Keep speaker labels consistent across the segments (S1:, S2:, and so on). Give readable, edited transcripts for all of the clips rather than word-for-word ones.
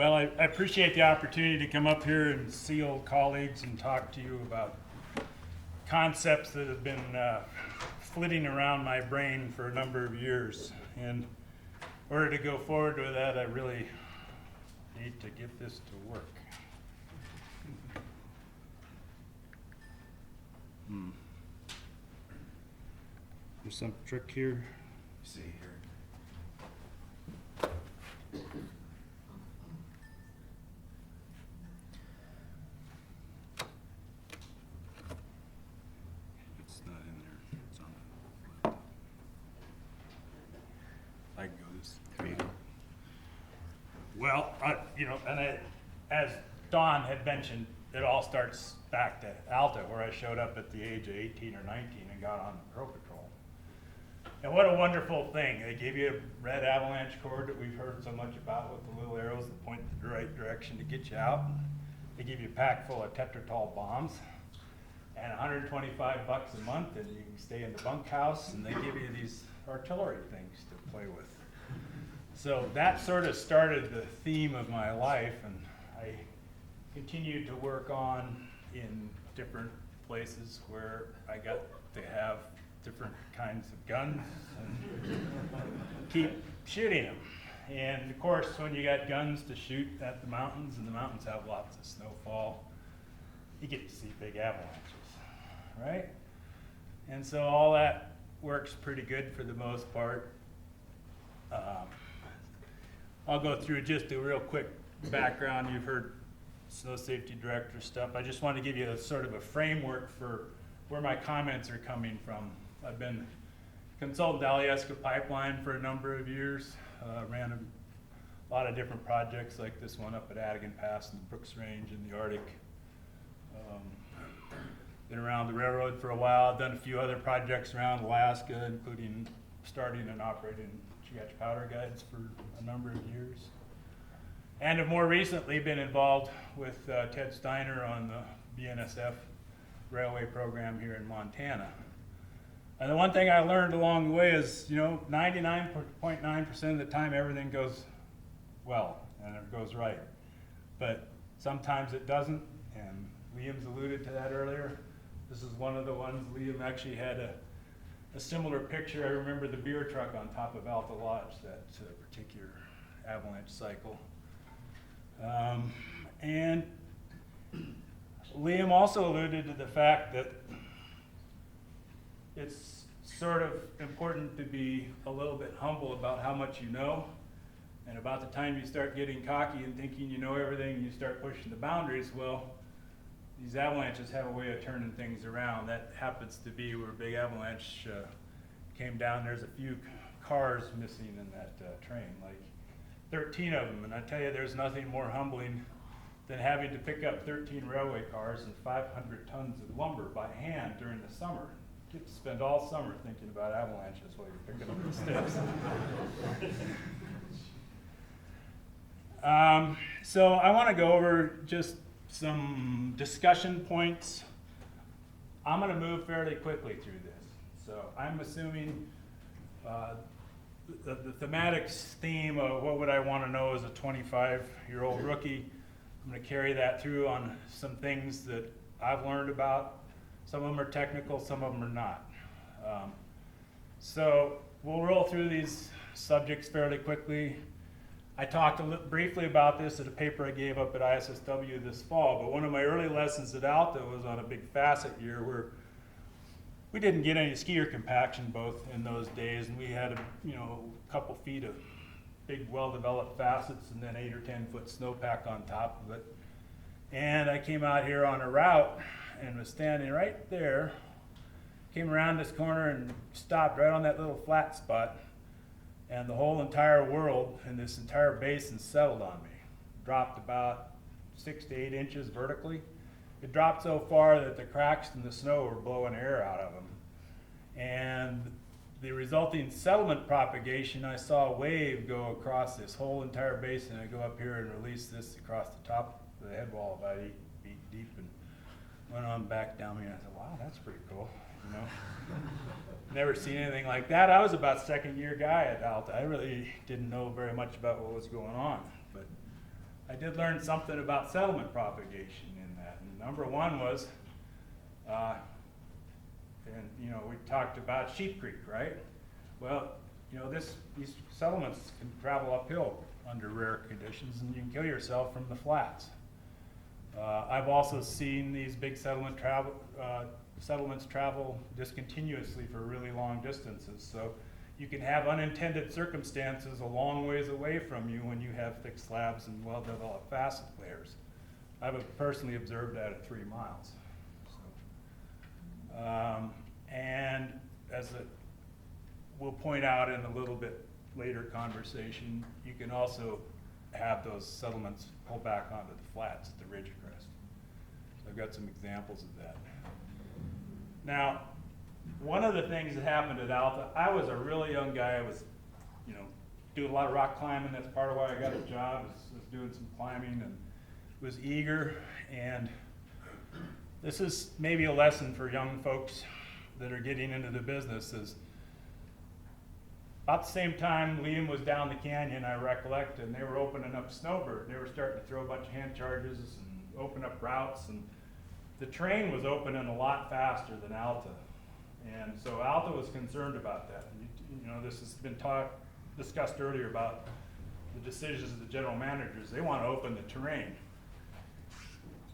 S1: Well, I appreciate the opportunity to come up here and see old colleagues and talk to you about concepts that have been flitting around my brain for a number of years. And in order to go forward with that, I really need to get this to work. There's some trick here.
S2: See here.
S1: It's not in there. It's on the laptop. I can go this.
S2: There you go.
S1: Well, as Don had mentioned, it all starts back to Alta, where I showed up at the age of 18 or 19 and got on the Pro Patrol. And what a wonderful thing. They give you a red avalanche cord that we've heard so much about with the little arrows that point the right direction to get you out. They give you a pack full of Tetratol bombs and $125 a month, and you can stay in the bunkhouse, and they give you these artillery things to play with. So that sort of started the theme of my life, and I continued to work on in different places where I got to have different kinds of guns and keep shooting them. And of course, when you got guns to shoot at the mountains, and the mountains have lots of snowfall, you get to see big avalanches, right? And so all that works pretty good for the most part. I'll go through just a real quick background. You've heard snow safety director stuff. I just want to give you a sort of a framework for where my comments are coming from. I've been consultant to Alyeska Pipeline for a number of years. Ran a lot of different projects like this one up at Adigan Pass in the Brooks Range in the Arctic. Been around the railroad for a while. Done a few other projects around Alaska, including starting and operating Chugach powder guides for a number of years. And have more recently been involved with Ted Steiner on the BNSF railway program here in Montana. And the one thing I learned along the way is, 99.9% of the time everything goes well and it goes right. But sometimes it doesn't, and Liam's alluded to that earlier. This is one of the ones. Liam actually had a similar picture. I remember the beer truck on top of Alta Lodge, that particular avalanche cycle. And Liam also alluded to the fact that it's sort of important to be a little bit humble about how much you know, and about the time you start getting cocky and thinking you know everything and you start pushing the boundaries, well, these avalanches have a way of turning things around. That happens to be where a big avalanche came down. There's a few cars missing in that train, like 13 of them, and I tell you, there's nothing more humbling than having to pick up 13 railway cars and 500 tons of lumber by hand during the summer. You get to spend all summer thinking about avalanches while you're picking up the sticks. So I want to go over just some discussion points. I'm going to move fairly quickly through this. So I'm assuming the thematic theme of what would I want to know as a 25-year-old rookie. I'm going to carry that through on some things that I've learned about. Some of them are technical, some of them are not. So we'll roll through these subjects fairly quickly. I talked briefly about this at a paper I gave up at ISSW this fall, but one of my early lessons at Alta was on a big facet year where we didn't get any skier compaction both in those days, and we had a couple feet of big well-developed facets and then 8 or 10 foot snowpack on top of it. And I came out here on a route and was standing right there, came around this corner and stopped right on that little flat spot, and the whole entire world and this entire basin settled on me. Dropped about 6 to 8 inches vertically. It dropped so far that the cracks in the snow were blowing air out of them. And the resulting settlement propagation, I saw a wave go across this whole entire basin and go up here and release this across the top of the head wall about 8 feet deep and went on back down here. And I thought, wow, that's pretty cool, Never seen anything like that. I was about second year guy at Alta. I really didn't know very much about what was going on. But I did learn something about settlement propagation in that. And number one was, and we talked about Sheep Creek, right? Well, these settlements can travel uphill under rare conditions, and you can kill yourself from the flats. I've also seen these big settlements travel discontinuously for really long distances. So you can have unintended circumstances a long ways away from you when you have thick slabs and well-developed facet layers. I've personally observed that at 3 miles. So, and as we'll point out in a little bit later conversation, you can also have those settlements pull back onto the flats at the ridge crest. So I've got some examples of that. Now, one of the things that happened at Alta, I was a really young guy. I was, doing a lot of rock climbing. That's part of why I got a job, was doing some climbing and was eager. And this is maybe a lesson for young folks that are getting into the business is about the same time Liam was down the canyon, I recollect, and they were opening up Snowbird. They were starting to throw a bunch of hand charges and open up routes, and the terrain was opening a lot faster than Alta. And so Alta was concerned about that. And, this has been discussed earlier about the decisions of the general managers. They want to open the terrain.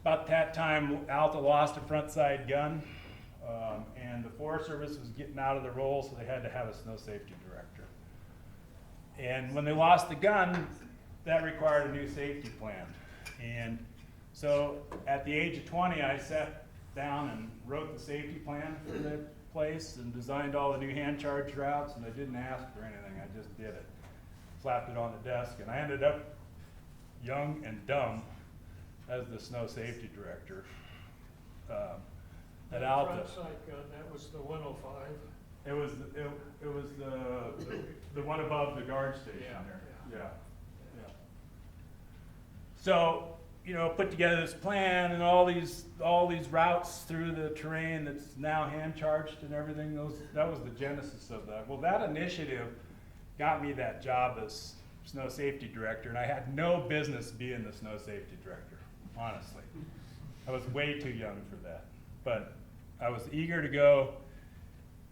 S1: About that time, Alta lost a front side gun, and the Forest Service was getting out of the role, so they had to have a snow safety director. And when they lost the gun, that required a new safety plan. And so at the age of 20, I sat down and wrote the safety plan for the place and designed all the new hand charge routes, and I didn't ask for anything, I just did it. Slapped it on the desk, and I ended up young and dumb as the snow safety director at Alta.
S2: Front sight gun, that was the 105.
S1: It was the one above the guard station there. Yeah. So, put together this plan and all these routes through the terrain that's now hand charged and everything. That was the genesis of that. Well, that initiative got me that job as snow safety director, and I had no business being the snow safety director, honestly. I was way too young for that, but I was eager to go,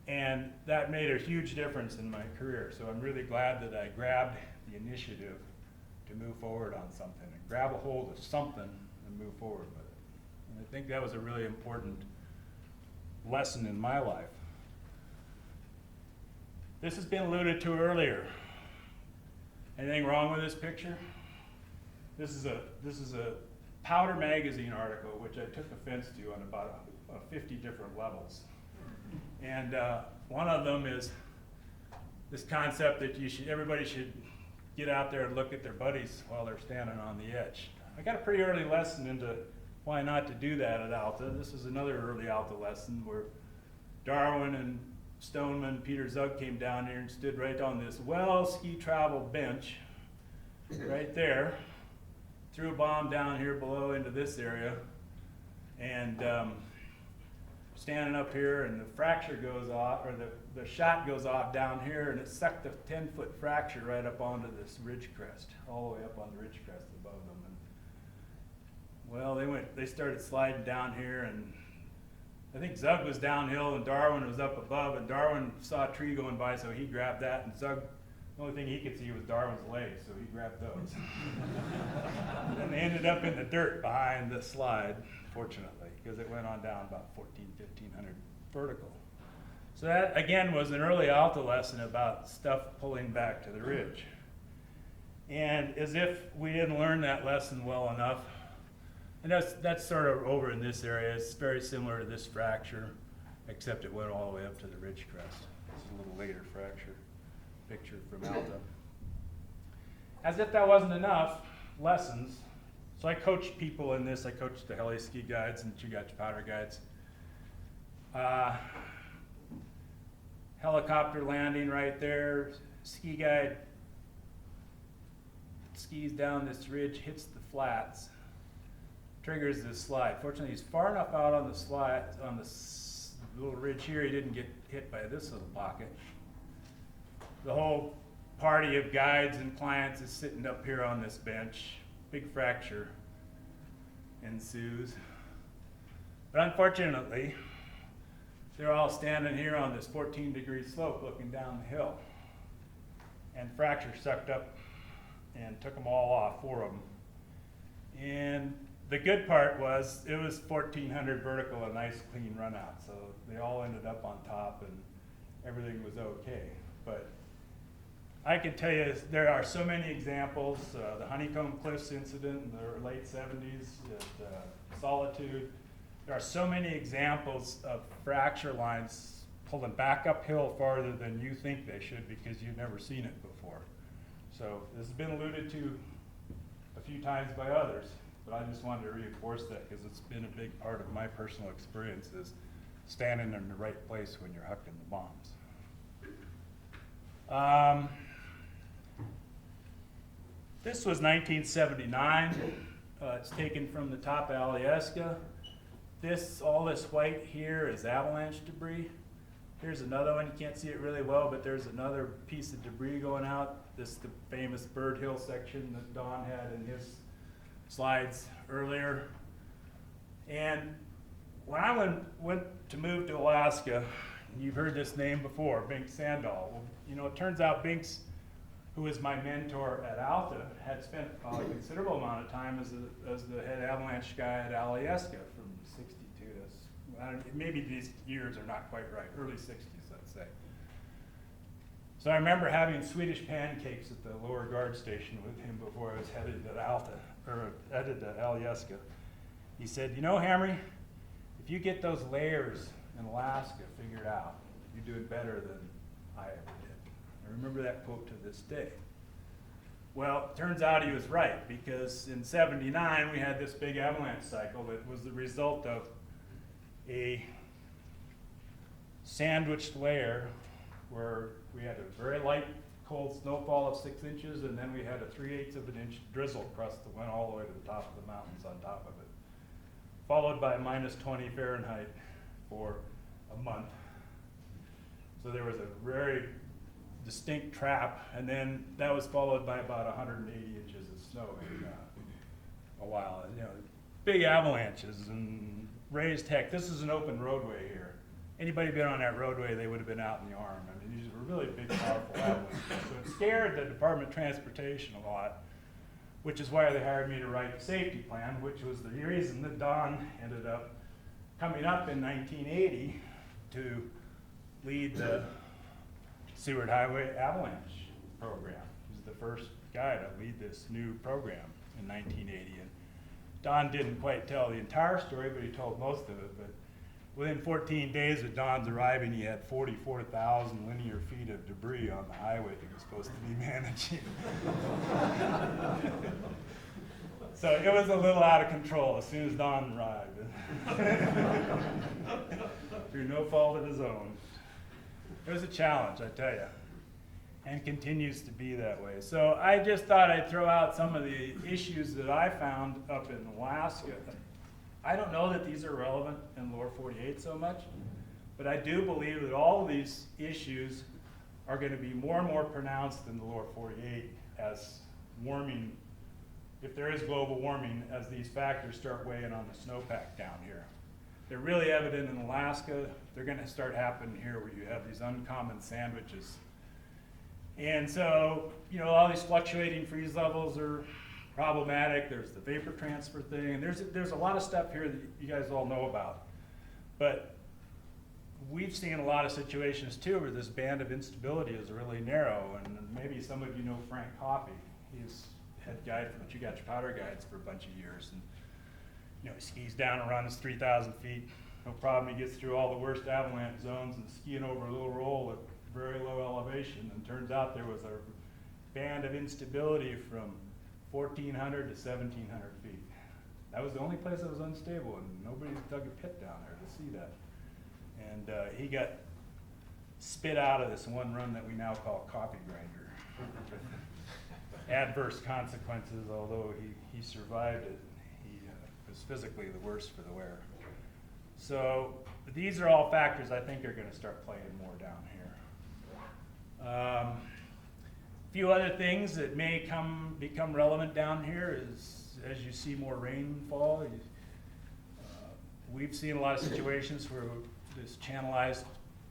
S1: and that made a huge difference in my career. So I'm really glad that I grabbed the initiative to move forward on something and grab a hold of something and move forward with it. And I think that was a really important lesson in my life. This has been alluded to earlier. Anything wrong with this picture? This is a Powder magazine article, which I took offense to on about 50 different levels. And one of them is this concept that everybody should get out there and look at their buddies while they're standing on the edge. I got a pretty early lesson into why not to do that at Alta. This is another early Alta lesson where Darwin and Stoneman, Peter Zug came down here and stood right on this ski travel bench right there, threw a bomb down here below into this area, and standing up here, and the fracture goes off, or the shot goes off down here, and it sucked a 10-foot fracture right up onto this ridge crest, all the way up on the ridge crest above them. And, well, they started sliding down here, and I think Zug was downhill and Darwin was up above, and Darwin saw a tree going by, so he grabbed that, and Zug, the only thing he could see was Darwin's legs, so he grabbed those. And they ended up in the dirt behind the slide, fortunately, because it went on down about 1,500 vertical. So that, again, was an early Alta lesson about stuff pulling back to the ridge. And as if we didn't learn that lesson well enough, and that's sort of over in this area. It's very similar to this fracture, except it went all the way up to the ridge crest. This is a little later fracture picture from Alta. As if that wasn't enough, lessons. So I coached people in this. I coached the heli ski guides and Chugach powder guides. Helicopter landing right there. Ski guide skis down this ridge, hits the flats, triggers this slide. Fortunately, he's far enough out on the slide, on this little ridge here, he didn't get hit by this little pocket. The whole party of guides and clients is sitting up here on this bench. big fracture ensues. But unfortunately, they're all standing here on this 14-degree slope looking down the hill. And fracture sucked up and took them all off, 4 of them. And the good part was it was 1,400 vertical, a nice clean run out. So they all ended up on top and everything was okay. But I can tell you there are so many examples. The Honeycomb Cliffs incident in the late 70s at Solitude. There are so many examples of fracture lines pulling back uphill farther than you think they should because you've never seen it before. So this has been alluded to a few times by others, but I just wanted to reinforce that because it's been a big part of my personal experience is standing in the right place when you're hucking the bombs. This was 1979. It's taken from the top of Alyeska. All this white here is avalanche debris. Here's another one. You can't see it really well, but there's another piece of debris going out. This is the famous Bird Hill section that Don had in his slides earlier. And when I went to move to Alaska, you've heard this name before, Binks Sandahl. Well, you know, it turns out Binks, who was my mentor at Alta, had spent a considerable amount of time as the head avalanche guy at Alyeska from 62 to, maybe these years are not quite right, early 60s, let's say. So I remember having Swedish pancakes at the lower guard station with him before I was headed to Alyeska. He said, you know, Hamre, if you get those layers in Alaska figured out, you're doing better than I ever did. I remember that quote to this day. Well, it turns out he was right, because in '79 we had this big avalanche cycle that was the result of a sandwiched layer where we had a very light, cold snowfall of 6 inches, and then we had a 3/8 of an inch drizzle crust that went all the way to the top of the mountains on top of it, followed by -20 Fahrenheit for a month. So there was a very distinct trap, and then that was followed by about 180 inches of snow in a while. You know, big avalanches and raised heck. This is an open roadway here. Anybody been on that roadway, they would have been out in the arm. I mean, these were really big, powerful avalanches. So it scared the Department of Transportation a lot, which is why they hired me to write the safety plan, which was the reason that Don ended up coming up in 1980 to lead the Seward Highway Avalanche program. He was the first guy to lead this new program in 1980. And Don didn't quite tell the entire story, but he told most of it. But within 14 days of Don's arriving, he had 44,000 linear feet of debris on the highway he was supposed to be managing. So it was a little out of control as soon as Don arrived. Through no fault of his own. It was a challenge, I tell you, and continues to be that way. So I just thought I'd throw out some of the issues that I found up in Alaska. I don't know that these are relevant in lower 48 so much, but I do believe that all of these issues are going to be more and more pronounced in the lower 48 as warming, if there is global warming, as these factors start weighing on the snowpack down here. They're really evident in Alaska. They're going to start happening here where you have these uncommon sandwiches. And so, you know, all these fluctuating freeze levels are problematic. There's the vapor transfer thing. There's a lot of stuff here that you guys all know about. But we've seen a lot of situations too where this band of instability is really narrow. And maybe some of you know Frank Coffey. He's head guide for the Chugach Powder Guides for a bunch of years. And you know, he skis down and runs 3,000 feet. No problem. He gets through all the worst avalanche zones and skiing over a little roll at very low elevation. And turns out there was a band of instability from 1,400 to 1,700 feet. That was the only place that was unstable, and nobody dug a pit down there to see that. And he got spit out of this one run that we now call Coffee Grinder. Adverse consequences, although he survived it. Was physically the worst for the wearer. So these are all factors I think are going to start playing more down here. A few other things that may become relevant down here is as you see more rainfall, we've seen a lot of situations where this channelized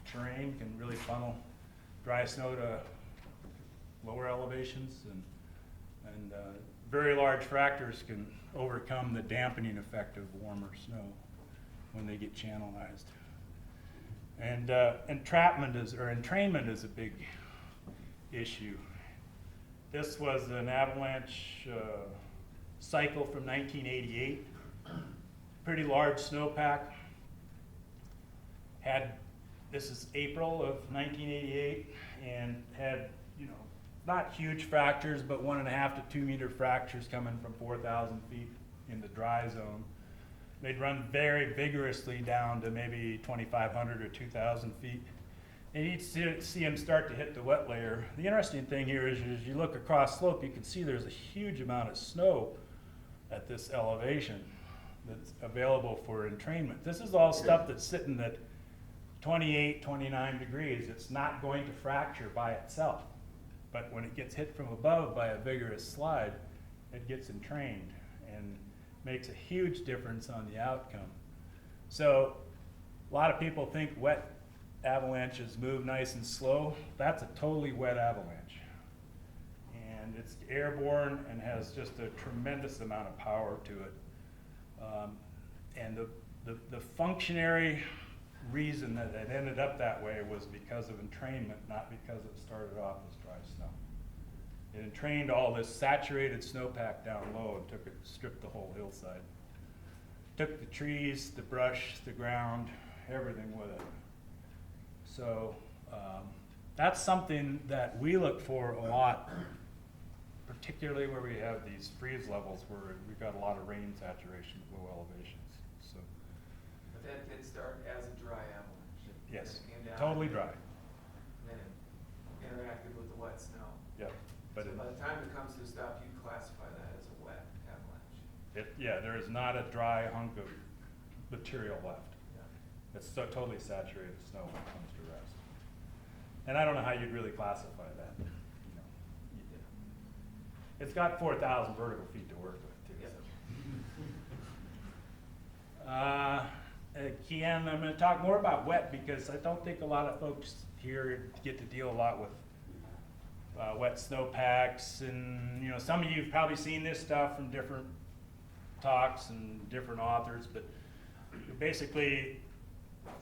S1: terrain can really funnel dry snow to lower elevations, and very large fractures can overcome the dampening effect of warmer snow when they get channelized. And entrainment is a big issue. This was an avalanche cycle from 1988. Pretty large snowpack. This is April of 1988, and had, not huge fractures, but 1.5 to 2 meter fractures coming from 4,000 feet in the dry zone. They'd run very vigorously down to maybe 2,500 or 2,000 feet. And you'd see them start to hit the wet layer. The interesting thing here is, as you look across slope, you can see there's a huge amount of snow at this elevation that's available for entrainment. This is all stuff that's sitting at 28, 29 degrees. It's not going to fracture by itself. But when it gets hit from above by a vigorous slide, it gets entrained and makes a huge difference on the outcome. So a lot of people think wet avalanches move nice and slow. That's a totally wet avalanche. And it's airborne and has just a tremendous amount of power to it. And the functionary reason that it ended up that way was because of entrainment, not because it started off as dry snow. It entrained all this saturated snowpack down low and stripped the whole hillside. Took the trees, the brush, the ground, everything with it. So that's something that we look for a lot, particularly where we have these freeze levels where we've got a lot of rain saturation at low elevations. So,
S3: But that did start as a dry avalanche.
S1: yes,
S3: And it came down
S1: totally dry.
S3: And then it interacted with the wet snow.
S1: Yep. But
S3: So by the time it comes to a stop, you classify that as a wet avalanche.
S1: yeah, there is not a dry hunk of material left.
S3: Yeah.
S1: It's so totally saturated snow when it comes to rest. And I don't know how you'd really classify that. It's got 4,000 vertical feet to work with too.
S3: Yeah.
S1: So. Again, I'm going to talk more about wet because I don't think a lot of folks here get to deal a lot with wet snowpacks, and some of you've probably seen this stuff from different talks and different authors, but basically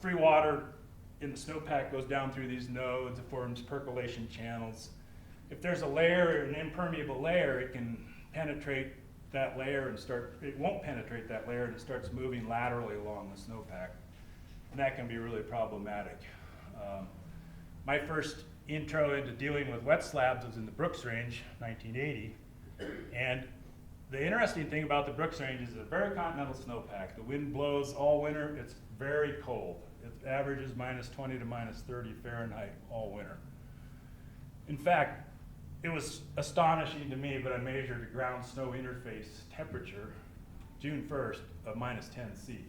S1: free water in the snowpack goes down through these nodes, it forms percolation channels. If there's a layer, an impermeable layer, it can penetrate that layer and it won't penetrate that layer, and it starts moving laterally along the snowpack. And that can be really problematic. My first intro into dealing with wet slabs was in the Brooks Range, 1980. And the interesting thing about the Brooks Range is it's a very continental snowpack. The wind blows all winter. It's very cold. It averages -20 to -30 Fahrenheit all winter. In fact, it was astonishing to me, but I measured a ground snow interface temperature June 1st of -10 C.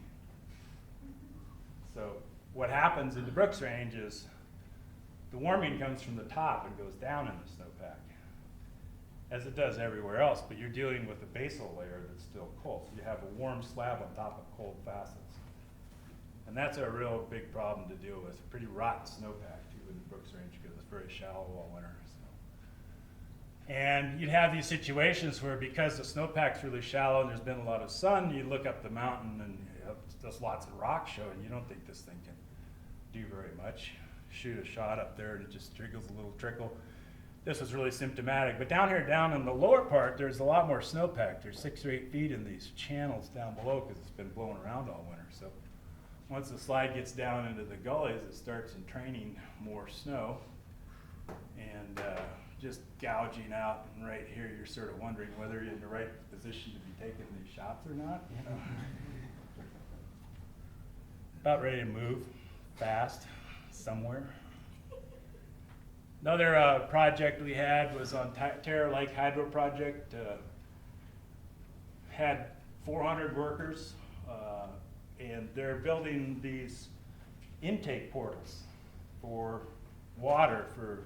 S1: So what happens in the Brooks Range is the warming comes from the top and goes down in the snowpack, as it does everywhere else, but you're dealing with a basal layer that's still cold. So you have a warm slab on top of cold facets. And that's a real big problem to deal with. Pretty rotten snowpack too in the Brooks Range because it's very shallow all winter. So. And you'd have these situations where, because the snowpack's really shallow and there's been a lot of sun, you look up the mountain and there's lots of rock showing. You don't think this thing can do very much. Shoot a shot up there and it just trickles a little trickle. This was really symptomatic. But down here, down in the lower part, there's a lot more snowpack. There's 6 or 8 feet in these channels down below because it's been blowing around all winter. So once the slide gets down into the gullies, it starts entraining more snow and just gouging out. And right here, you're sort of wondering whether you're in the right position to be taking these shots or not. About ready to move fast somewhere. Another project we had was on Terra Lake Hydro Project. Had 400 workers, and they're building these intake portals for water for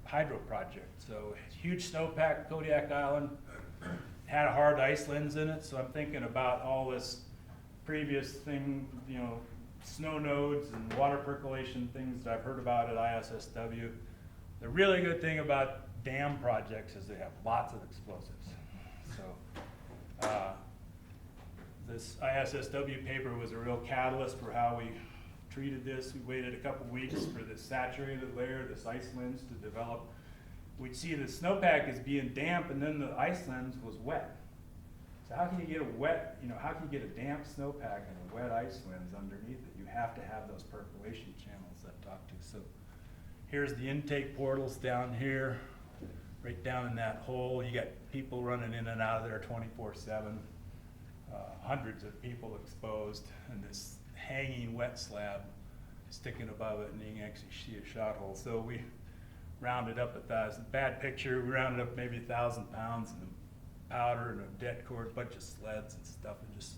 S1: hydro project. So huge snowpack, Kodiak Island, had a hard ice lens in it, so I'm thinking about all this previous thing, you know, snow nodes and water percolation things that I've heard about at ISSW. The really good thing about dam projects is they have lots of explosives. So this ISSW paper was a real catalyst for how we treated this. We waited a couple weeks for this saturated layer, this ice lens to develop. We'd see the snowpack as being damp, and then the ice lens was wet. So how can you get a wet, you know, how can you get a damp snowpack and a wet ice lens underneath it? You have to have those percolation channels I've talked to. So here's the intake portals down here, right down in that hole. You got people running in and out of there 24/7. Hundreds of people exposed, and this hanging wet slab sticking above it, and you can actually see a shot hole. So we rounded up 1,000, bad picture, we rounded up maybe 1,000 pounds in powder and a det cord, bunch of sleds and stuff, and just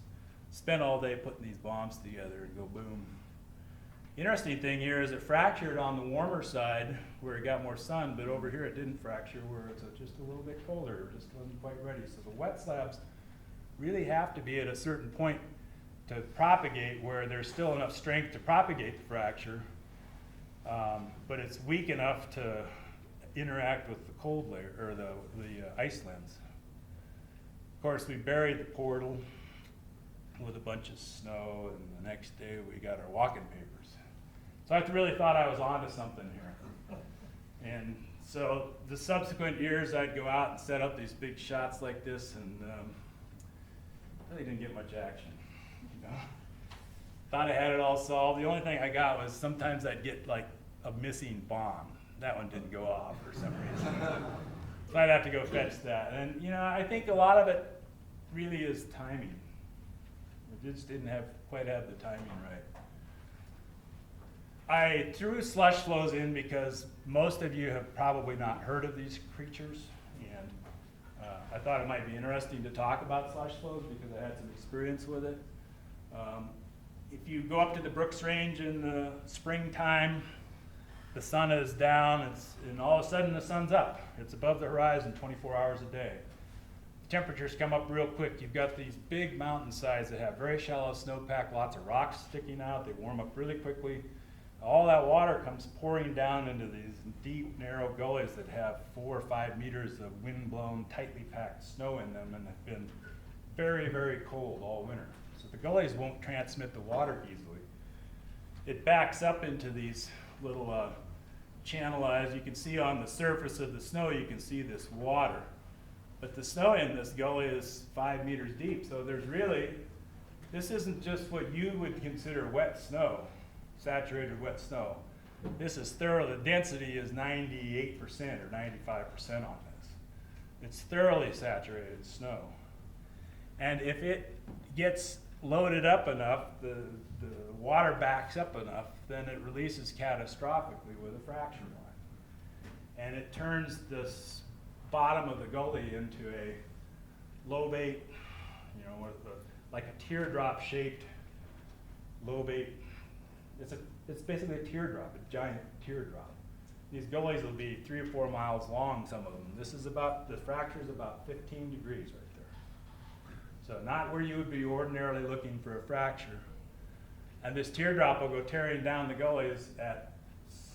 S1: spent all day putting these bombs together and go boom. Interesting thing here is it fractured on the warmer side where it got more sun, but over here it didn't fracture where it's just a little bit colder, it just wasn't quite ready. So the wet slabs really have to be at a certain point to propagate where there's still enough strength to propagate the fracture, but it's weak enough to interact with the cold layer, or the ice lens. Of course, we buried the portal with a bunch of snow, and the next day we got our walking papers. So I really thought I was onto something here. And so the subsequent years I'd go out and set up these big shots like this, and really didn't get much action. You know? Thought I had it all solved. The only thing I got was sometimes I'd get like a missing bomb. That one didn't go off for some reason. So I'd have to go fetch that. And you know, I think a lot of it really is timing. We just didn't quite have the timing right. I threw slush flows in because most of you have probably not heard of these creatures, and I thought it might be interesting to talk about slush flows because I had some experience with it. If you go up to the Brooks Range in the springtime, the sun is down, and all of a sudden the sun's up. It's above the horizon 24 hours a day. Temperatures come up real quick. You've got these big mountainsides that have very shallow snowpack, lots of rocks sticking out. They warm up really quickly. All that water comes pouring down into these deep, narrow gullies that have 4 or 5 meters of wind-blown, tightly packed snow in them, and have been very, very cold all winter. So the gullies won't transmit the water easily. It backs up into these little channelized. You can see on the surface of the snow, you can see this water. But the snow in this gully is 5 meters deep, so there's really, this isn't just what you would consider wet snow, saturated wet snow. This is thorough, the density is 98% or 95% on this. It's thoroughly saturated snow. And if it gets loaded up enough, the water backs up enough, then it releases catastrophically with a fracture line. And it turns this bottom of the gully into a lobate, you know, like a teardrop shaped lobate. It's basically a teardrop, a giant teardrop. These gullies will be 3 or 4 miles long, some of them. The fracture is about 15 degrees right there. So not where you would be ordinarily looking for a fracture. And this teardrop will go tearing down the gullies at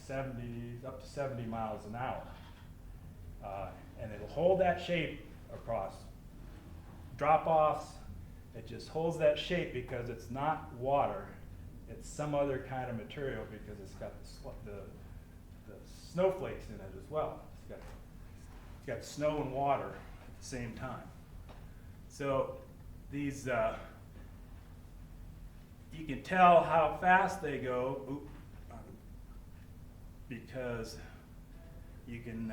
S1: up to 70 miles an hour. And it'll hold that shape across drop-offs. It just holds that shape because it's not water. It's some other kind of material because it's got the snowflakes in it as well. It's got snow and water at the same time. So these, you can tell how fast they go because you can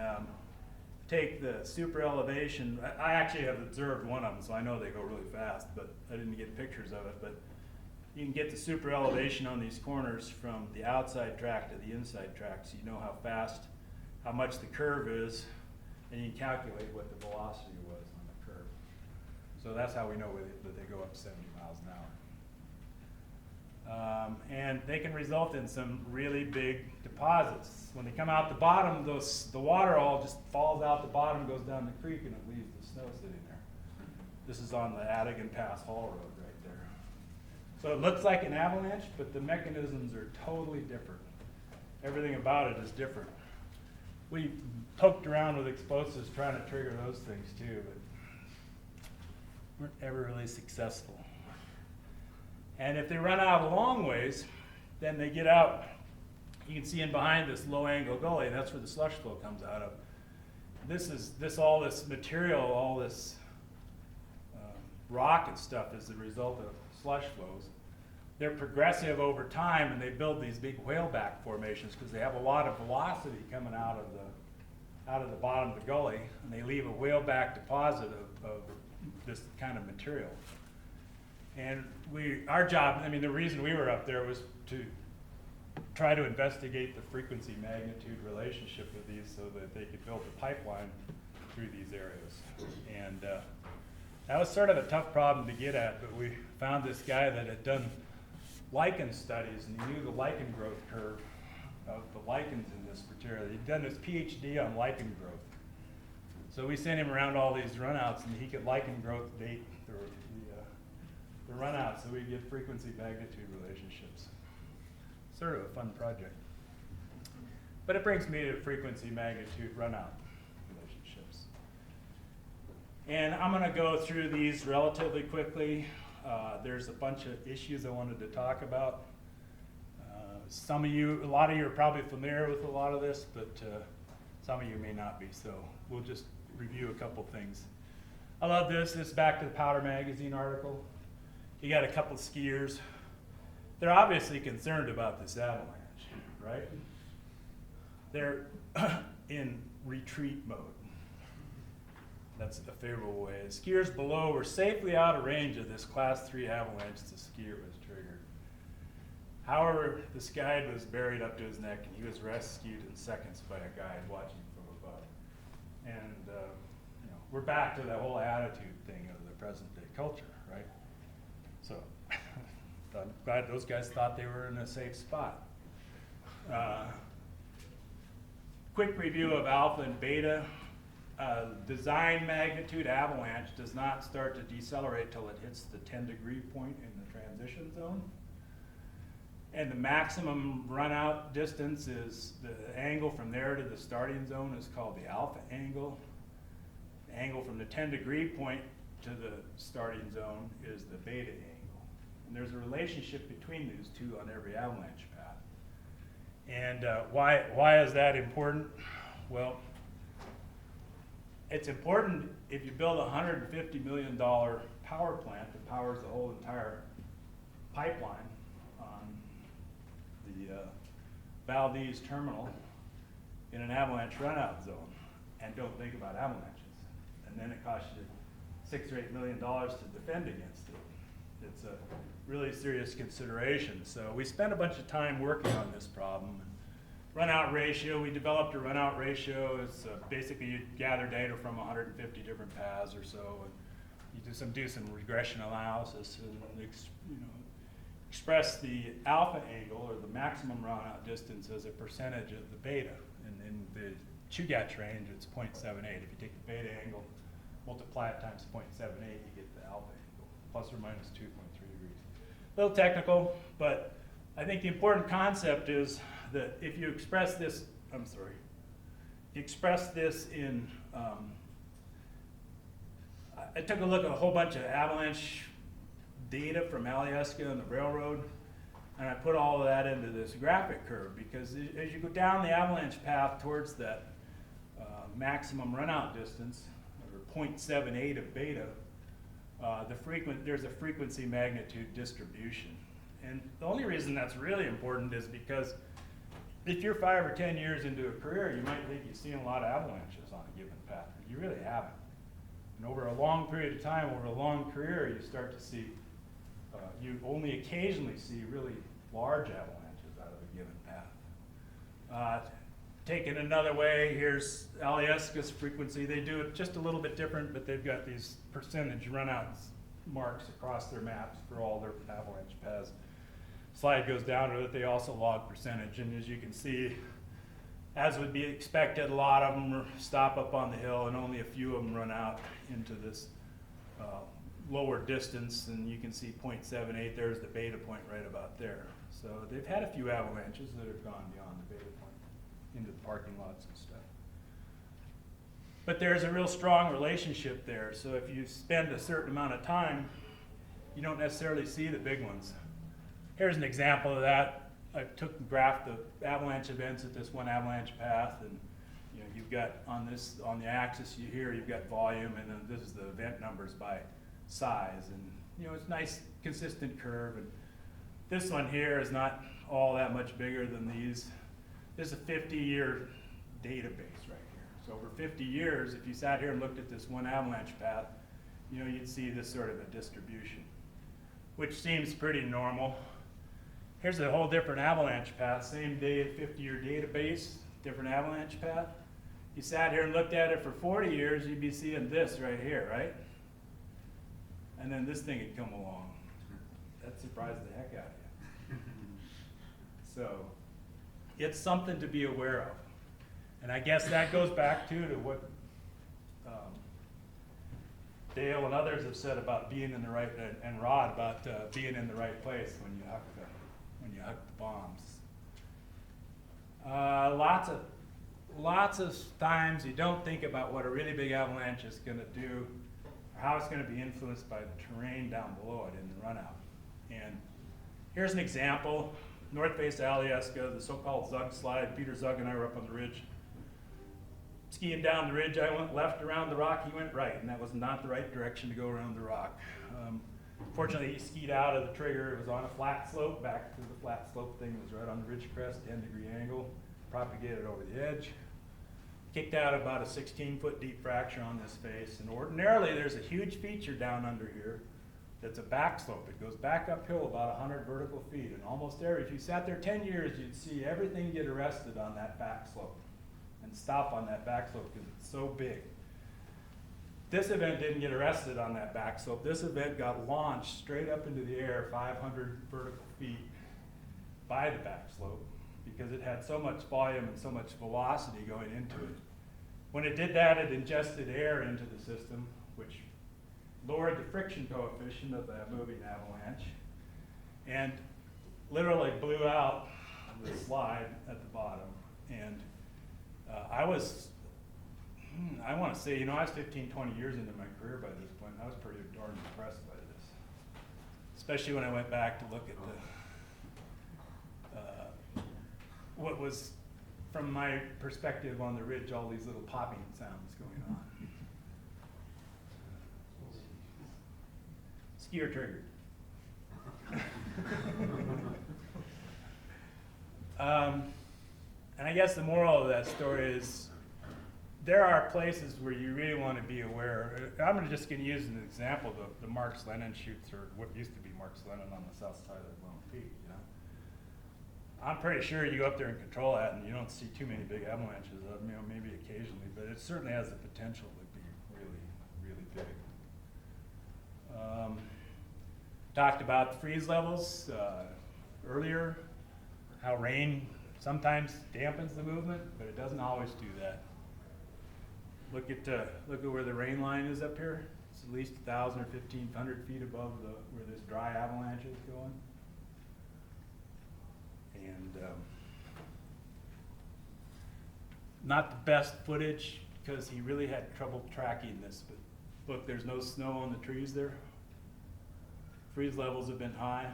S1: take the super elevation. I actually have observed one of them, so I know they go really fast, but I didn't get pictures of it. But you can get the super elevation on these corners from the outside track to the inside track, so you know how fast, how much the curve is, and you can calculate what the velocity was on the curve. So that's how we know that they go up 70 miles an hour. And they can result in some really big deposits. When they come out the bottom, the water all just falls out the bottom, goes down the creek, and it leaves the snow sitting there. This is on the Adigan Pass Hall Road right there. So it looks like an avalanche, but the mechanisms are totally different. Everything about it is different. We poked around with explosives trying to trigger those things too, but weren't ever really successful. And if they run out a long ways, then they get out. You can see in behind this low angle gully, that's where the slush flow comes out of. All this material, all this rock and stuff is the result of slush flows. They're progressive over time, and they build these big whaleback formations because they have a lot of velocity coming out of the bottom of the gully, and they leave a whaleback deposit of this kind of material. And our job, I mean, the reason we were up there was to try to investigate the frequency magnitude relationship of these so that they could build a pipeline through these areas. And that was sort of a tough problem to get at, but we found this guy that had done lichen studies, and he knew the lichen growth curve of the lichens in this material. He'd done his PhD on lichen growth. So we sent him around all these runouts, and he could lichen growth date the runouts so we get frequency magnitude relationships. Sort of a fun project. But it brings me to frequency magnitude runout relationships. And I'm going to go through these relatively quickly. There's a bunch of issues I wanted to talk about. A lot of you are probably familiar with a lot of this, but some of you may not be, so we'll just review a couple things. I love this. This is back to the Powder Magazine article. You got a couple skiers. They're obviously concerned about this avalanche, right? They're in retreat mode. That's a favorable way. Skiers below were safely out of range of this class 3 avalanche the skier was triggered. However, this guide was buried up to his neck, and he was rescued in seconds by a guide watching from above. And we're back to that whole attitude thing of the present day culture, right? So I'm glad those guys thought they were in a safe spot. Quick review of alpha and beta. Design magnitude avalanche does not start to decelerate till it hits the 10-degree point in the transition zone. And the maximum run-out distance is the angle from there to the starting zone is called the alpha angle. The angle from the 10-degree point to the starting zone is the beta angle. And there's a relationship between these two on every avalanche path. And why is that important? Well, it's important if you build a $150 million power plant that powers the whole entire pipeline on the Valdez terminal in an avalanche runout zone, and don't think about avalanches. And then it costs you $6 or $8 million to defend against it. It's a really serious consideration. So we spent a bunch of time working on this problem. Runout ratio, we developed a runout ratio. It's basically you gather data from 150 different paths or so, and you do some regression analysis and express the alpha angle or the maximum runout distance as a percentage of the beta. And in the Chugach range, it's 0.78. If you take the beta angle, multiply it times 0.78, you get the alpha angle, plus or minus 2.3 degrees. A little technical, but I think the important concept is that if you express this, in, I took a look at a whole bunch of avalanche data from Alyeska and the railroad, and I put all of that into this graphic curve, because as you go down the avalanche path towards that maximum runout distance, or 0.78 of beta, there's a frequency magnitude distribution. And the only reason that's really important is because if you're 5 or 10 years into a career, you might think you've seen a lot of avalanches on a given path, but you really haven't. And over a long period of time, over a long career, you start to see, you only occasionally see really large avalanches out of a given path. Taken another way, here's Alyeska's frequency. They do it just a little bit different, but they've got these percentage runouts marks across their maps for all their avalanche paths. Slide goes down to it, they also log percentage, and as you can see, as would be expected, a lot of them stop up on the hill, and only a few of them run out into this lower distance, and you can see 0.78, there's the beta point right about there. So they've had a few avalanches that have gone beyond the beta point into the parking lots and stuff. But there's a real strong relationship there, so if you spend a certain amount of time, you don't necessarily see the big ones. Here's an example of that. I graphed the avalanche events at this one avalanche path, and you know, you've got on the axis you've got volume, and then this is the event numbers by size, and you know, it's a nice consistent curve. And this one here is not all that much bigger than these. This is a 50-year database right here. So over 50 years, if you sat here and looked at this one avalanche path, you know, you'd see this sort of a distribution, which seems pretty normal. Here's a whole different avalanche path, same day, 50-year database, different avalanche path. You sat here and looked at it for 40 years, you'd be seeing this right here, right? And then this thing had come along. That surprised the heck out of you. So it's something to be aware of. And I guess that goes back to what Dale and others have said about being in the right, and Rod about being in the right place when you huck the bombs. Lots of times you don't think about what a really big avalanche is going to do, or how it's going to be influenced by the terrain down below it in the runout. And here's an example: North Face Alyeska, the so-called Zug slide. Peter Zug and I were up on the ridge. Skiing down the ridge, I went left around the rock, he went right, and that was not the right direction to go around the rock. Fortunately, he skied out of the trigger. It was on a flat slope. Back to the flat slope thing, it was right on the ridge crest, 10-degree angle, propagated over the edge. Kicked out about a 16-foot deep fracture on this face, and ordinarily there's a huge feature down under here that's a back slope. It goes back uphill about 100 vertical feet, and almost if you sat there 10 years, you'd see everything get arrested on that back slope and stop on that back slope because it's so big. This event didn't get arrested on that back slope. This event got launched straight up into the air 500 vertical feet by the back slope because it had so much volume and so much velocity going into it. When it did that, it ingested air into the system, which lowered the friction coefficient of that moving avalanche and literally blew out the slide at the bottom. And I want to say, I was 15, 20 years into my career by this point, and I was pretty darn impressed by this. Especially when I went back to look at what was, from my perspective on the ridge, all these little popping sounds going on. Skier triggered. And I guess the moral of that story is there are places where you really want to be aware. I'm just going to use an example, the Marks Lennon chutes, or what used to be Marks Lennon on the south side of Lone Peak. I'm pretty sure you go up there and control that, and you don't see too many big avalanches. Maybe occasionally, but it certainly has the potential to be really, really big. Talked about the freeze levels earlier, how rain sometimes dampens the movement, but it doesn't always do that. Look at where the rain line is up here. It's at least 1,000 or 1,500 feet above where this dry avalanche is going. And not the best footage because he really had trouble tracking this, but look, there's no snow on the trees there. Freeze levels have been high,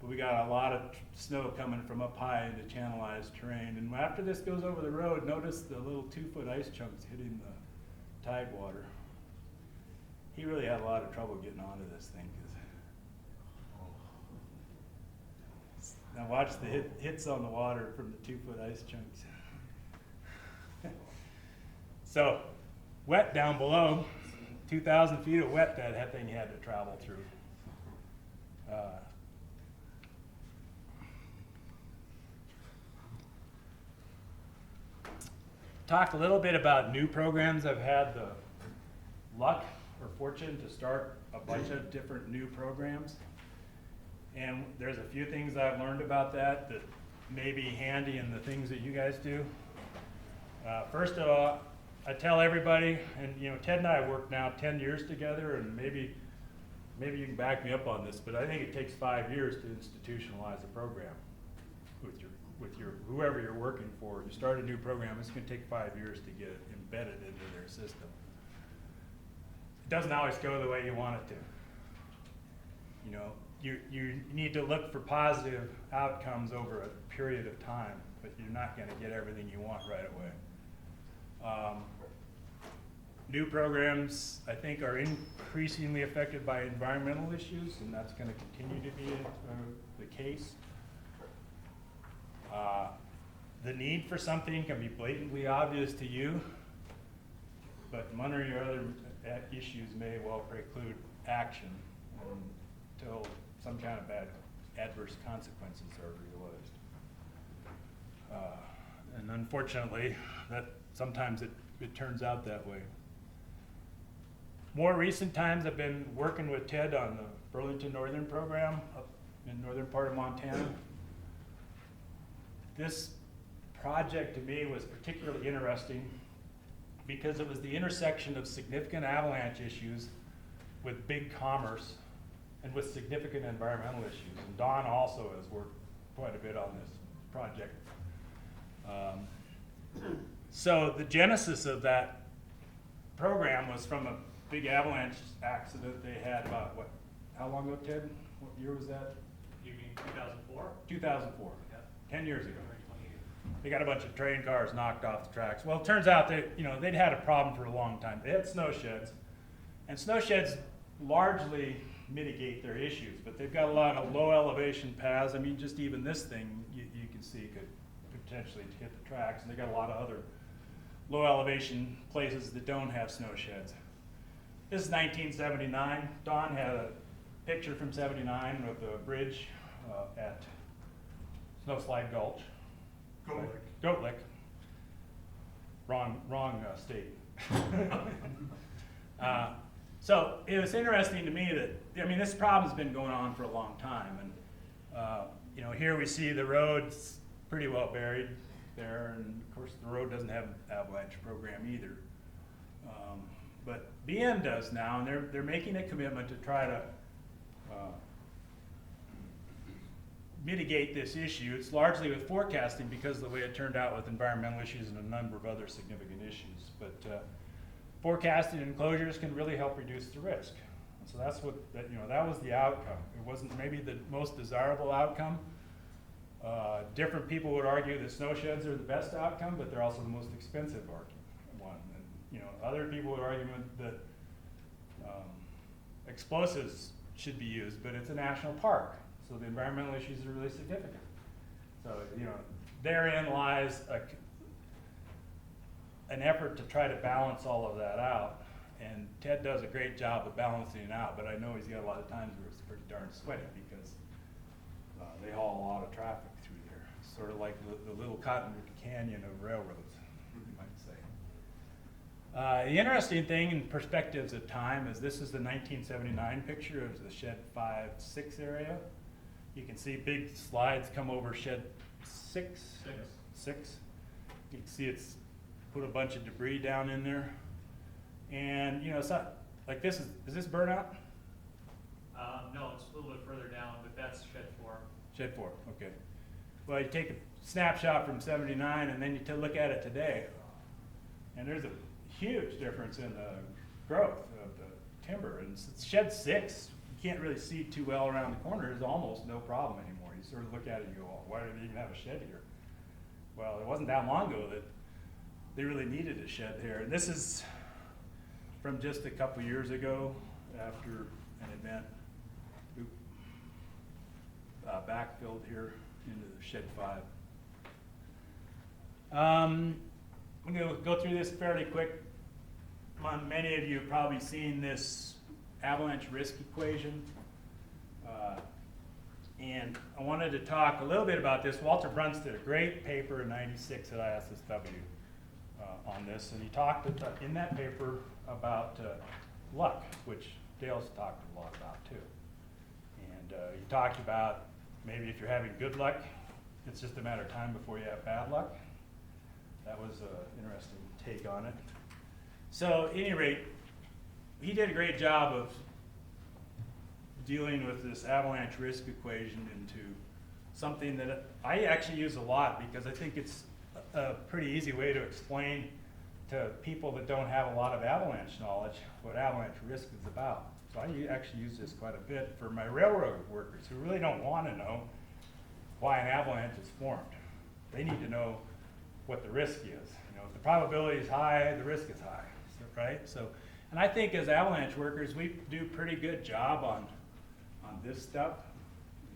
S1: but we got a lot of snow coming from up high into channelized terrain. And after this goes over the road, notice the little 2-foot ice chunks hitting the tide water. He really had a lot of trouble getting onto this thing. Now watch the hits on the water from the 2-foot ice chunks. So, wet down below, 2,000 feet of wet that thing had to travel through. Talked a little bit about new programs. I've had the luck or fortune to start a bunch of different new programs. And there's a few things I've learned about that may be handy in the things that you guys do. First of all, I tell everybody, and Ted and I have worked now 10 years together, and maybe maybe you can back me up on this, but I think it takes 5 years to institutionalize a program with your whoever you're working for. You start a new program, it's gonna take 5 years to get it embedded into their system. It doesn't always go the way you want it to. You know, you need to look for positive outcomes over a period of time, but you're not gonna get everything you want right away. New programs, I think, are increasingly affected by environmental issues, and that's gonna continue to be the case. The need for something can be blatantly obvious to you, but one or your other issues may well preclude action until some kind of bad adverse consequences are realized. And unfortunately, that sometimes it turns out that way. More recent times, I've been working with Ted on the Burlington Northern program up in northern part of Montana. This project to me was particularly interesting because it was the intersection of significant avalanche issues with big commerce and with significant environmental issues. And Don also has worked quite a bit on this project. So the genesis of that program was from a big avalanche accident they had about, how long ago, Ted? What year was that?
S2: You mean 2004?
S1: 2004,
S2: Yeah.
S1: 10 years ago. They got a bunch of train cars knocked off the tracks. Well, it turns out that, they'd had a problem for a long time. They had snow sheds, and snow sheds largely mitigate their issues, but they've got a lot of low elevation paths. I mean, just even this thing you can see could potentially hit the tracks, and they got a lot of other low elevation places that don't have snow sheds. This is 1979. Don had a picture from 79 of the bridge at Snowslide Gulch. Goat Lick. Wrong state. So it was interesting to me that, this problem's been going on for a long time. And, here we see the road's pretty well buried there. And of course, the road doesn't have an avalanche program either. But BN does now, and they're making a commitment to try to mitigate this issue. It's largely with forecasting because of the way it turned out with environmental issues and a number of other significant issues. But forecasting and closures can really help reduce the risk. And so that's that was the outcome. It wasn't maybe the most desirable outcome. Different people would argue that snow sheds are the best outcome, but they're also the most expensive one. And other people would argue that explosives should be used, but it's a national park. So the environmental issues are really significant. So, therein lies an effort to try to balance all of that out. And Ted does a great job of balancing it out, but I know he's got a lot of times where it's pretty darn sweaty because they haul a lot of traffic through there. Sort of like the little Cottonwood Canyon of railroads, you might say. The interesting thing in perspectives of time is this is the 1979 picture of the Shed 5-6 area. You can see big slides come over Shed 6. You can see it's put a bunch of debris down in there. And, it's not, like is this burnout?
S2: No, it's a little bit further down, but that's Shed 4.
S1: Shed 4, okay. Well, you take a snapshot from 79 and then you look at it today. And there's a huge difference in the growth of the timber. And Shed 6, you can't really see too well around the corner. There's almost no problem anymore. You sort of look at it and go, well, why do they even have a shed here? Well, it wasn't that long ago that they really needed a shed here. And this is from just a couple years ago after an event. Backfilled here into the Shed 5. I'm going to go through this fairly quick. Many of you have probably seen this avalanche risk equation. And I wanted to talk a little bit about this. Walter Bruntz did a great paper in '96 at ISSW on this, and he talked in that paper about luck, which Dale's talked a lot about too. And he talked about maybe if you're having good luck, it's just a matter of time before you have bad luck. That was an interesting take on it. So at any rate, he did a great job of dealing with this avalanche risk equation into something that I actually use a lot because I think it's a pretty easy way to explain to people that don't have a lot of avalanche knowledge what avalanche risk is about. So I actually use this quite a bit for my railroad workers who really don't want to know why an avalanche is formed. They need to know what the risk is. You know, if the probability is high, the risk is high, right? So, and I think as avalanche workers, we do a pretty good job on this stuff.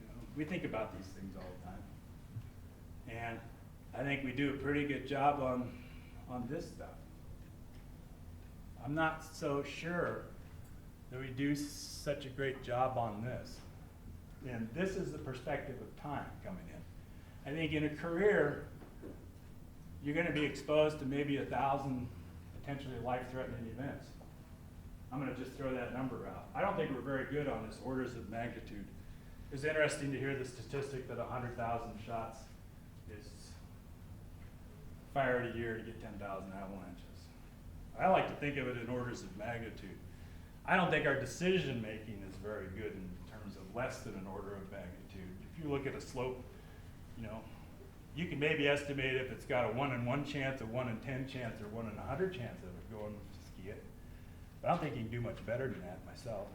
S1: You know, we think about these things all the time. And I think we do a pretty good job on this stuff. I'm not so sure that we do such a great job on this. And this is the perspective of time coming in. I think in a career, you're going to be exposed to maybe 1,000 potentially life-threatening events. I'm going to just throw that number out. I don't think we're very good on this orders of magnitude. It's interesting to hear the statistic that 100,000 shots is fired a year to get 10,000 avalanches. I like to think of it in orders of magnitude. I don't think our decision making is very good in terms of less than an order of magnitude. If you look at a slope, you know, you can maybe estimate if it's got a 1 in 1 chance, a 1 in 10 chance, or 1 in 100 chance of it going to ski it. But I don't think you can do much better than that myself.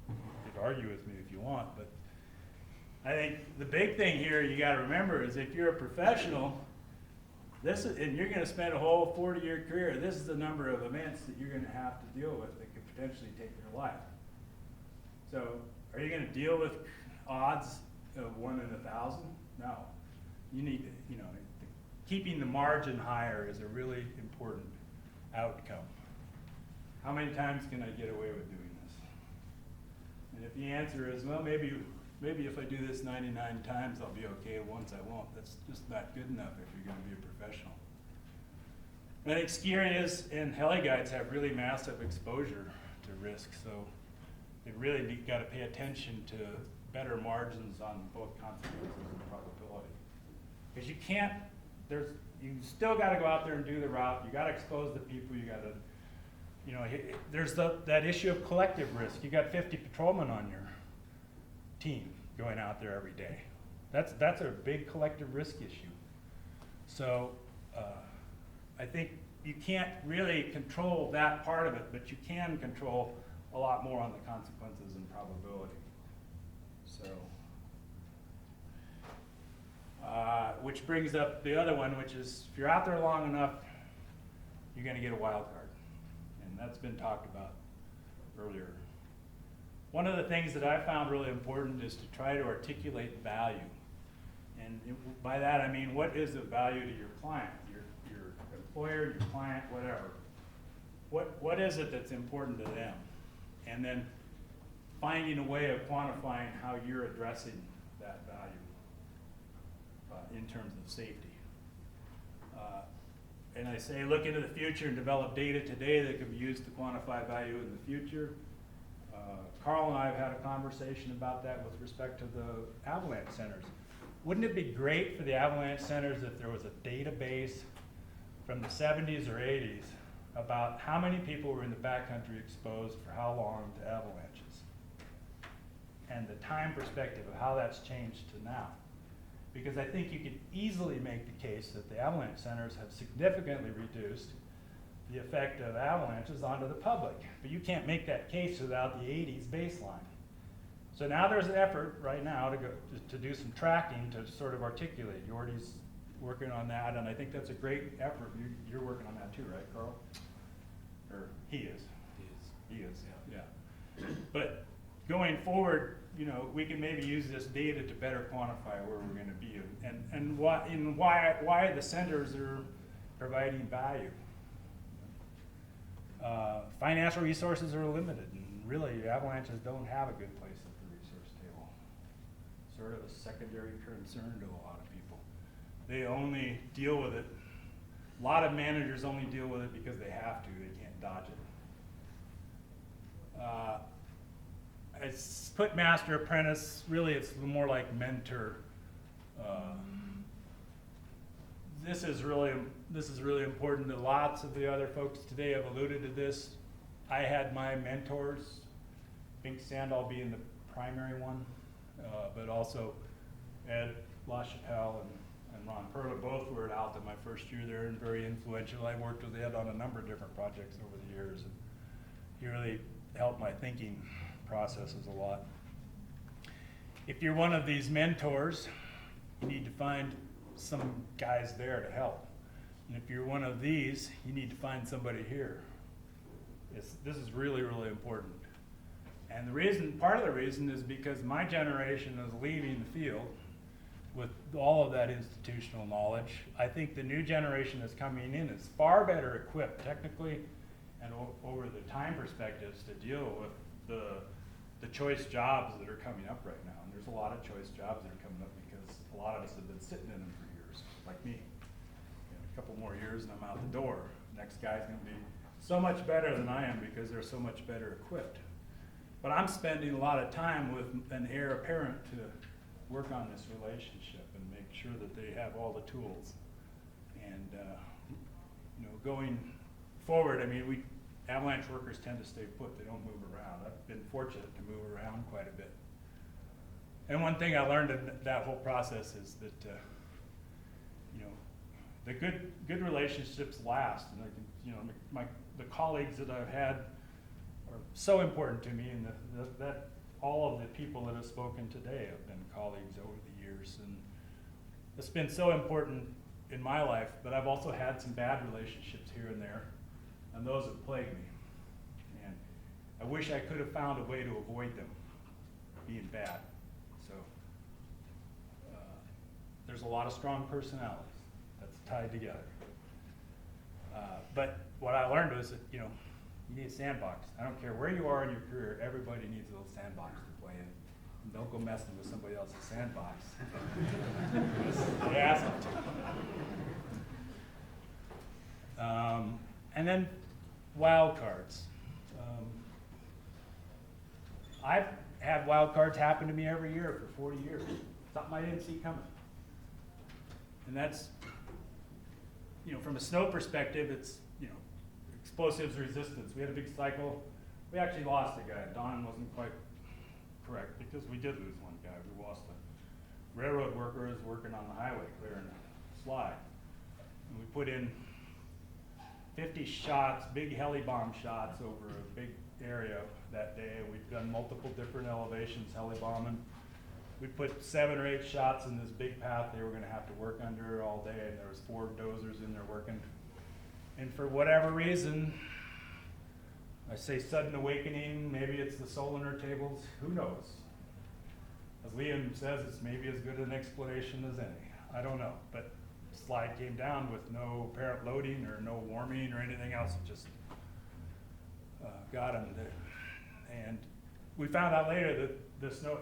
S1: You could argue with me if you want, but I think the big thing here you got to remember is if you're a professional, this is, and you're going to spend a whole 40-year career, this is the number of events that you're going to have to deal with that could potentially take your life. So are you going to deal with odds of 1 in 1,000? No. You need to, you know, keeping the margin higher is a really important outcome. How many times can I get away with doing this? And if the answer is, well, maybe if I do this 99 times, I'll be okay. Once I won't. That's just not good enough if you're going to be a professional. I think ski areas and heli guides have really massive exposure to risk, so they really got to pay attention to better margins on both consequences and probability. Because you can't, you still got to go out there and do the route. You got to expose the people. You got to, you know, there's that issue of collective risk. You got 50 patrolmen on your team going out there every day. That's a big collective risk issue. So I think you can't really control that part of it, but you can control a lot more on the consequences and probability. So, which brings up the other one, which is if you're out there long enough, you're going to get a wild card. And that's been talked about earlier. One of the things that I found really important is to try to articulate value. And by that I mean, what is the value to your client, your employer, your client, whatever. What is it that's important to them? And then finding a way of quantifying how you're addressing that value in terms of safety. And I say look into the future and develop data today that can be used to quantify value in the future. Carl and I have had a conversation about that with respect to the avalanche centers. Wouldn't it be great for the avalanche centers if there was a database from the 70s or 80s about how many people were in the backcountry exposed for how long to avalanches? And the time perspective of how that's changed to now. Because I think you could easily make the case that the avalanche centers have significantly reduced the effect of avalanches onto the public. But you can't make that case without the 80s baseline. So now there's an effort right now to do some tracking to sort of articulate. Jordy's working on that, and I think that's a great effort. You're working on that too, right, Carl? Or he is. He is, yeah. But going forward, you know, we can maybe use this data to better quantify where we're going to be and why the centers are providing value. Financial resources are limited, and really avalanches don't have a good place at the resource table. Sort of a secondary concern to a lot of people. They only deal with it, a lot of managers only deal with it because they have to, they can't dodge it. It's put master apprentice, really it's more like mentor. This is really important. Lots of the other folks today have alluded to this. I had my mentors, Bink Sandall being the primary one, but also Ed LaChapelle and Ron Perla both were at Alta my first year there and very influential. I worked with Ed on a number of different projects over the years, and he really helped my thinking processes a lot. If you're one of these mentors, you need to find some guys there to help. And if you're one of these, you need to find somebody here. This is really, really important. And the reason, part of the reason is because my generation is leaving the field with all of that institutional knowledge. I think the new generation that's coming in is far better equipped technically and over the time perspectives to deal with the choice jobs that are coming up right now. And there's a lot of choice jobs that are coming up because a lot of us have been sitting in them for years, like me. A couple more years and I'm out the door. Next guy's gonna be so much better than I am because they're so much better equipped. But I'm spending a lot of time with an heir apparent to work on this relationship and make sure that they have all the tools. And you know, going forward, I mean, avalanche workers tend to stay put, they don't move around. I've been fortunate to move around quite a bit. And one thing I learned in that whole process is that you know, the good relationships last. And you know, the colleagues that I've had are so important to me, and that all of the people that have spoken today have been colleagues over the years, and it's been so important in my life. But I've also had some bad relationships here and there, and those have plagued me. And I wish I could have found a way to avoid them being bad. So there's a lot of strong personalities that's tied together. But what I learned was that, you know, you need a sandbox. I don't care where you are in your career, everybody needs a little sandbox to play in. And don't go messing with somebody else's sandbox. They ask them to. And then wild cards. I've had wild cards happen to me every year for 40 years. Something I didn't see coming. And that's, you know, from a snow perspective, it's, you know, explosives resistance. We had a big cycle. We actually lost a guy. Don wasn't quite correct because we did lose one guy. We lost a railroad worker who was working on the highway clearing a slide. And we put in 50 shots, big heli bomb shots over a big area that day. We've done multiple different elevations, heli bombing. We put 7 or 8 shots in this big path they were going to have to work under all day, and there was 4 dozers in there working. And for whatever reason, I say sudden awakening, maybe it's the solar tables, who knows? As Liam says, it's maybe as good an explanation as any. I don't know, but the slide came down with no apparent loading or no warming or anything else. It just got him there. And we found out later that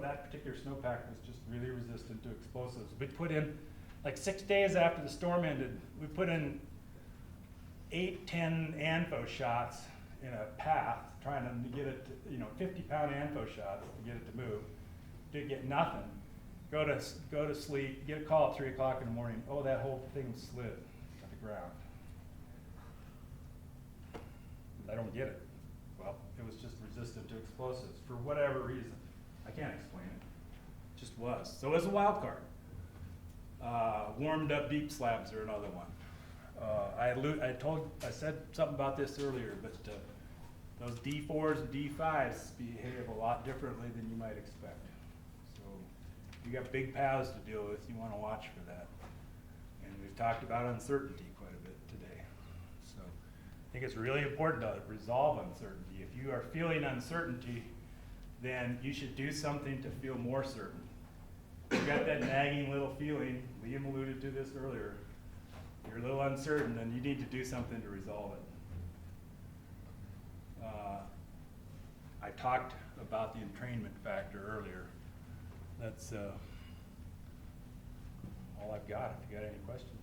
S1: that particular snowpack was just really resistant to explosives. We put in, like 6 days after the storm ended, we put in 8-10 ANFO shots in a path, trying to get it to, you know, 50-pound ANFO shots to get it to move. Did get nothing. Go to sleep, get a call at 3 o'clock in the morning. Oh, that whole thing slid to the ground. I don't get it. Well, it was just resistant to explosives for whatever reason. I can't explain it. It just was. So it was a wild card. Warmed up deep slabs are another one. I said something about this earlier, but those D4s and D5s behave a lot differently than you might expect. So you got big paths to deal with, you want to watch for that. And we've talked about uncertainty quite a bit today. So I think it's really important to resolve uncertainty. If you are feeling uncertainty, then you should do something to feel more certain. You got that nagging little feeling, Liam alluded to this earlier, you're a little uncertain, then you need to do something to resolve it. I talked about the entrainment factor earlier. That's all I've got. If you got any questions.